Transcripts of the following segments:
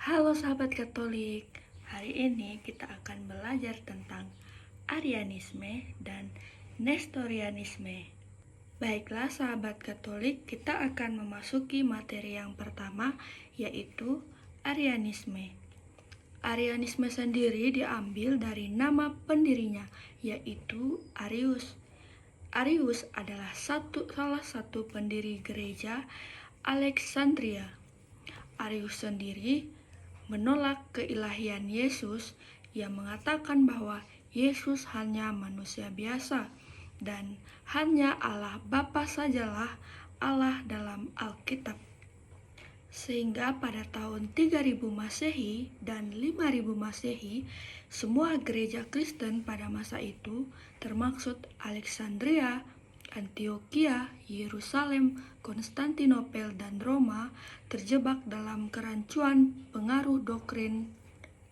Halo sahabat Katolik, hari ini kita akan belajar tentang Arianisme dan Nestorianisme. Baiklah sahabat Katolik, kita akan memasuki materi yang pertama, yaitu Arianisme. Arianisme sendiri diambil dari nama pendirinya, yaitu Arius. Arius adalah salah satu pendiri gereja Alexandria. Arius sendiri menolak keilahian Yesus yang mengatakan bahwa Yesus hanya manusia biasa dan hanya Allah Bapa sajalah Allah dalam Alkitab. Sehingga pada tahun 3000 Masehi dan 5000 Masehi, semua gereja Kristen pada masa itu, termaksud Alexandria, Antioquia, Yerusalem, Konstantinopel, dan Roma, terjebak dalam kerancuan pengaruh doktrin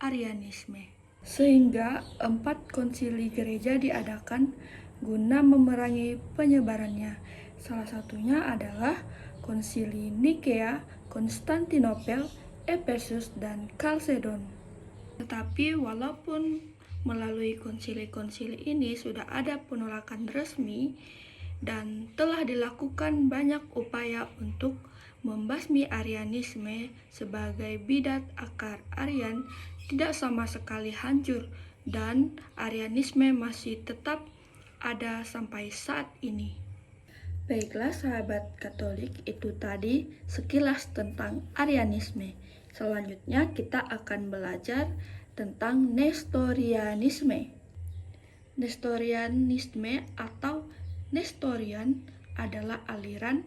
Arianisme. Sehingga 4 konsili gereja diadakan guna memerangi penyebarannya. Salah satunya adalah Konsili Nikea, Konstantinopel, Efesus, dan Kalsedon. Tetapi walaupun melalui konsili-konsili ini sudah ada penolakan resmi dan telah dilakukan banyak upaya untuk membasmi Arianisme sebagai bidat akar Arian tidak sama sekali hancur dan Arianisme masih tetap ada sampai saat ini. Baiklah sahabat Katolik, itu tadi sekilas tentang Arianisme. Selanjutnya kita akan belajar tentang Nestorianisme. Nestorianisme atau Nestorian adalah aliran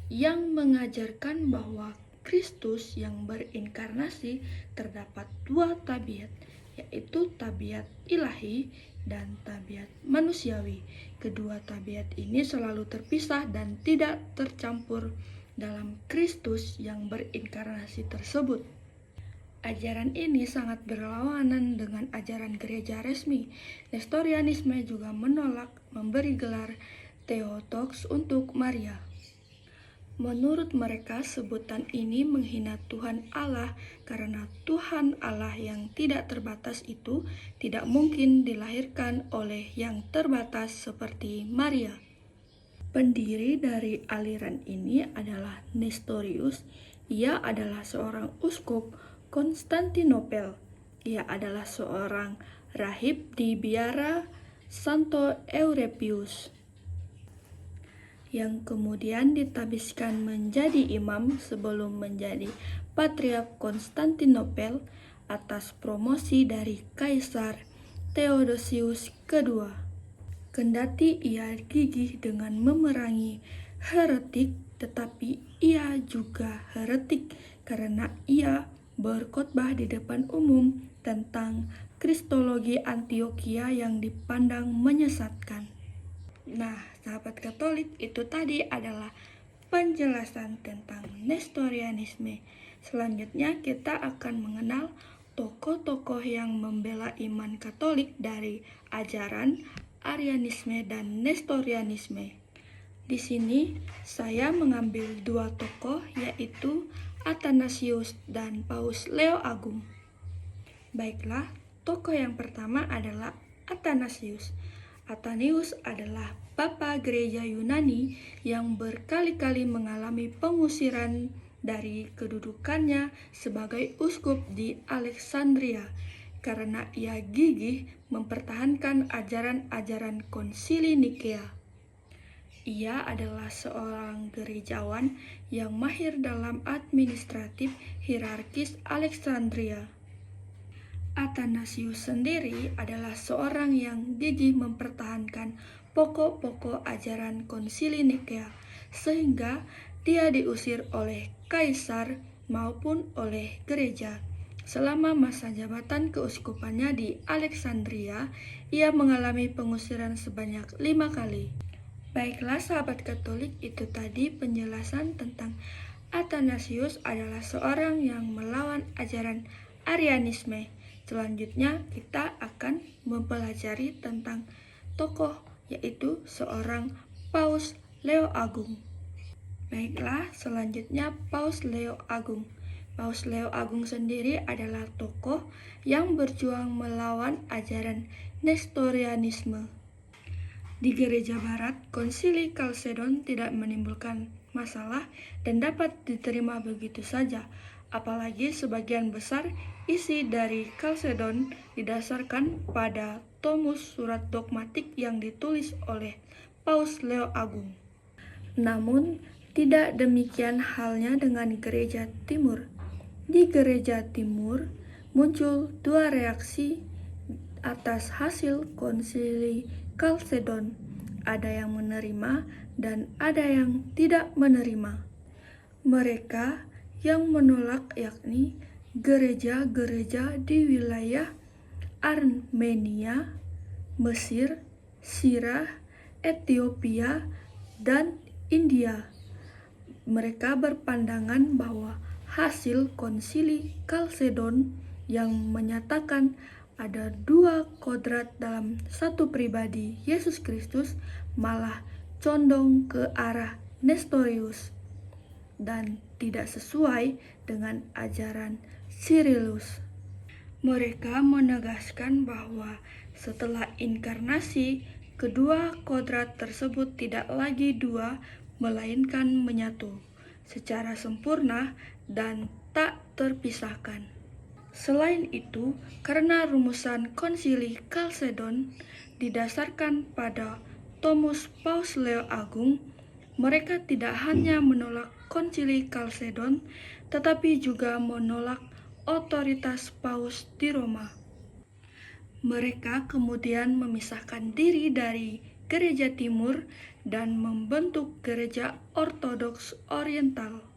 yang mengajarkan bahwa Kristus yang berinkarnasi terdapat dua tabiat, yaitu tabiat ilahi dan tabiat manusiawi. Kedua tabiat ini selalu terpisah dan tidak tercampur dalam Kristus yang berinkarnasi tersebut. Ajaran ini sangat berlawanan dengan ajaran gereja resmi. Nestorianisme juga menolak memberi gelar Theotokos untuk Maria. Menurut mereka, sebutan ini menghina Tuhan Allah karena Tuhan Allah yang tidak terbatas itu tidak mungkin dilahirkan oleh yang terbatas seperti Maria. Pendiri dari aliran ini adalah Nestorius. Ia adalah seorang uskup Konstantinopel. Ia adalah seorang rahib di biara Santo Eurepius, yang kemudian ditabiskan menjadi imam sebelum menjadi Patriark Konstantinopel atas promosi dari Kaisar Theodosius II. Kendati ia gigih dengan memerangi heretik, tetapi ia juga heretik karena ia berkhotbah di depan umum tentang Kristologi Antioquia yang dipandang menyesatkan. Nah, sahabat Katolik, itu tadi adalah penjelasan tentang Nestorianisme. Selanjutnya kita akan mengenal tokoh-tokoh yang membela iman Katolik dari ajaran Arianisme dan Nestorianisme. Di sini saya mengambil dua tokoh, yaitu Athanasius dan Paus Leo Agung. Baiklah, tokoh yang pertama adalah Athanasius. Athanasius adalah Papa Gereja Yunani yang berkali-kali mengalami pengusiran dari kedudukannya sebagai uskup di Alexandria karena ia gigih mempertahankan ajaran-ajaran Konsili Nikea. Ia adalah seorang gerejawan yang mahir dalam administratif hierarkis Alexandria. Athanasius sendiri adalah seorang yang gigih mempertahankan pokok-pokok ajaran Konsili Nikea, sehingga dia diusir oleh kaisar maupun oleh gereja. Selama masa jabatan keuskupannya di Alexandria, ia mengalami pengusiran sebanyak 5 kali. Baiklah sahabat Katolik, itu tadi penjelasan tentang Athanasius adalah seorang yang melawan ajaran Arianisme. Selanjutnya kita akan mempelajari tentang tokoh, yaitu seorang Paus Leo Agung. Baiklah, selanjutnya Paus Leo Agung. Paus Leo Agung sendiri adalah tokoh yang berjuang melawan ajaran Nestorianisme. Di Gereja Barat, Konsili Kalsedon tidak menimbulkan masalah dan dapat diterima begitu saja, apalagi sebagian besar isi dari Kalsedon didasarkan pada tomus surat dogmatik yang ditulis oleh Paus Leo Agung. Namun, tidak demikian halnya dengan Gereja Timur. Di Gereja Timur muncul dua reaksi atas hasil Konsili Kalsedon. Ada yang menerima dan ada yang tidak menerima. Mereka yang menolak yakni gereja-gereja di wilayah Armenia, Mesir, Syria, Ethiopia, dan India. Mereka berpandangan bahwa hasil Konsili Kalsedon yang menyatakan ada dua kodrat dalam satu pribadi Yesus Kristus malah condong ke arah Nestorius dan tidak sesuai dengan ajaran Cyrillus. Mereka menegaskan bahwa setelah inkarnasi, kedua kodrat tersebut tidak lagi dua, melainkan menyatu secara sempurna dan tak terpisahkan. Selain itu, karena rumusan Konsili Kalsedon didasarkan pada tomus Paus Leo Agung, mereka tidak hanya menolak Konsili Kalsedon, tetapi juga menolak otoritas Paus di Roma. Mereka kemudian memisahkan diri dari Gereja Timur dan membentuk Gereja Ortodoks Oriental.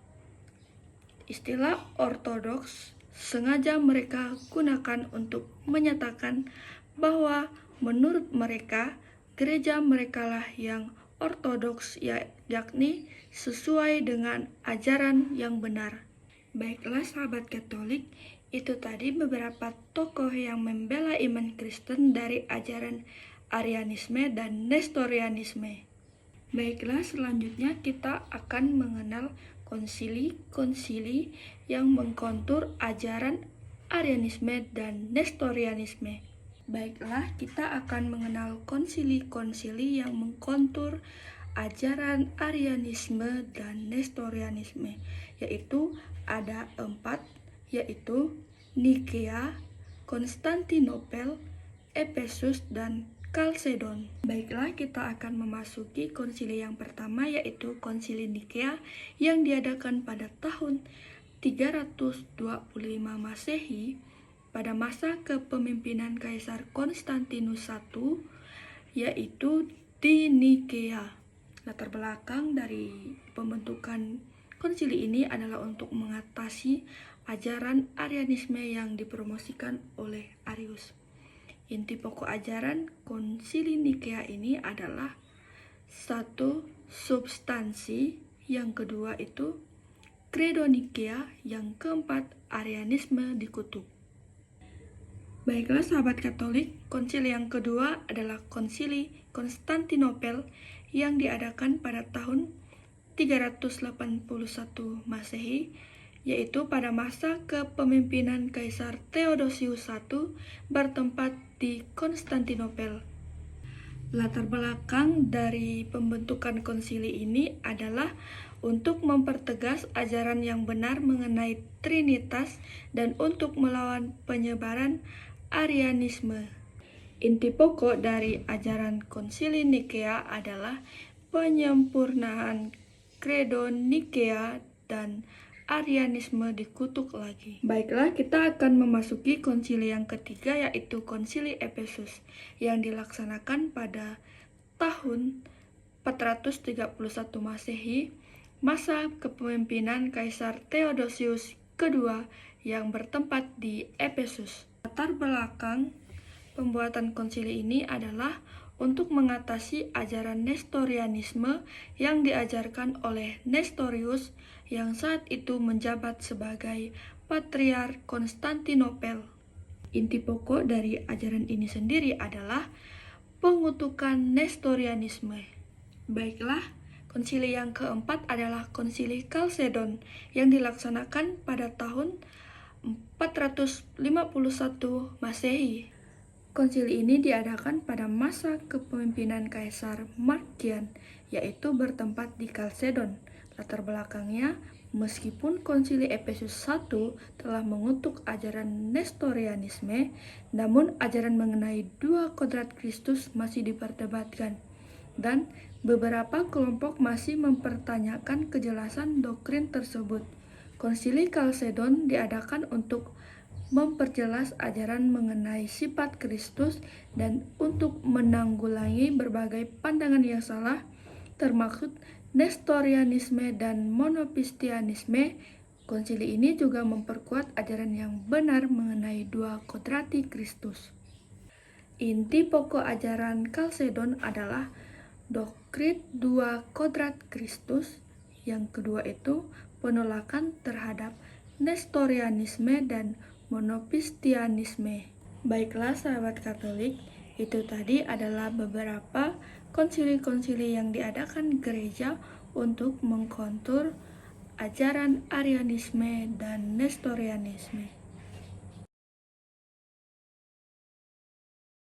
Istilah ortodoks sengaja mereka gunakan untuk menyatakan bahwa menurut mereka, gereja merekalah yang ortodoks, yakni sesuai dengan ajaran yang benar. Baiklah sahabat Katolik, itu tadi beberapa tokoh yang membela iman Kristen dari ajaran Arianisme dan Nestorianisme. Baiklah, selanjutnya kita akan mengenal konsili-konsili yang mengkontur ajaran Arianisme dan Nestorianisme. Baiklah, kita akan mengenal konsili-konsili yang mengkontur ajaran Arianisme dan Nestorianisme, yaitu ada 4, yaitu Nikea, Konstantinopel, Efesus, dan Kalsedon. Baiklah, kita akan memasuki konsili yang pertama, yaitu Konsili Nikea yang diadakan pada tahun 325 Masehi pada masa kepemimpinan Kaisar Konstantinus I, yaitu di Nikea. Latar belakang dari pembentukan konsili ini adalah untuk mengatasi ajaran Arianisme yang dipromosikan oleh Arius. Inti pokok ajaran Konsili Nikea ini adalah 1. Substansi, yang kedua itu Credo Nikea, yang keempat Arianisme dikutuk. Baiklah sahabat Katolik, konsili yang kedua adalah Konsili Konstantinopel yang diadakan pada tahun 381 Masehi, yaitu pada masa kepemimpinan Kaisar Theodosius I bertempat di Konstantinopel. Latar belakang dari pembentukan konsili ini adalah untuk mempertegas ajaran yang benar mengenai Trinitas dan untuk melawan penyebaran Arianisme. Inti pokok dari ajaran Konsili Nikea adalah penyempurnaan Credo Nikea dan Arianisme dikutuk lagi. Baiklah, kita akan memasuki konsili yang ketiga, yaitu Konsili Efesus yang dilaksanakan pada tahun 431 Masehi, masa kepemimpinan Kaisar Theodosius II yang bertempat di Efesus. Latar belakang pembuatan konsili ini adalah untuk mengatasi ajaran Nestorianisme yang diajarkan oleh Nestorius yang saat itu menjabat sebagai Patriark Konstantinopel. Inti pokok dari ajaran ini sendiri adalah pengutukan Nestorianisme. Baiklah, Konsili yang keempat adalah Konsili Kalsedon yang dilaksanakan pada tahun 451 Masehi. Konsili ini diadakan pada masa kepemimpinan Kaisar Markian, yaitu bertempat di Kalsedon. Latar belakangnya, meskipun Konsili Efesus I telah mengutuk ajaran Nestorianisme, namun ajaran mengenai dua kodrat Kristus masih diperdebatkan, dan beberapa kelompok masih mempertanyakan kejelasan doktrin tersebut. Konsili Kalsedon diadakan untuk memperjelas ajaran mengenai sifat Kristus dan untuk menanggulangi berbagai pandangan yang salah, termaksud Nestorianisme dan Monopistianisme. Konsili ini juga memperkuat ajaran yang benar mengenai dua kodrati Kristus. Inti pokok ajaran Kalsedon adalah doktrin dua kodrat Kristus. Yang kedua itu penolakan terhadap Nestorianisme dan Monopistianisme. Baiklah sahabat Katolik, itu tadi adalah beberapa konsili-konsili yang diadakan gereja untuk mengkontur ajaran Arianisme dan Nestorianisme.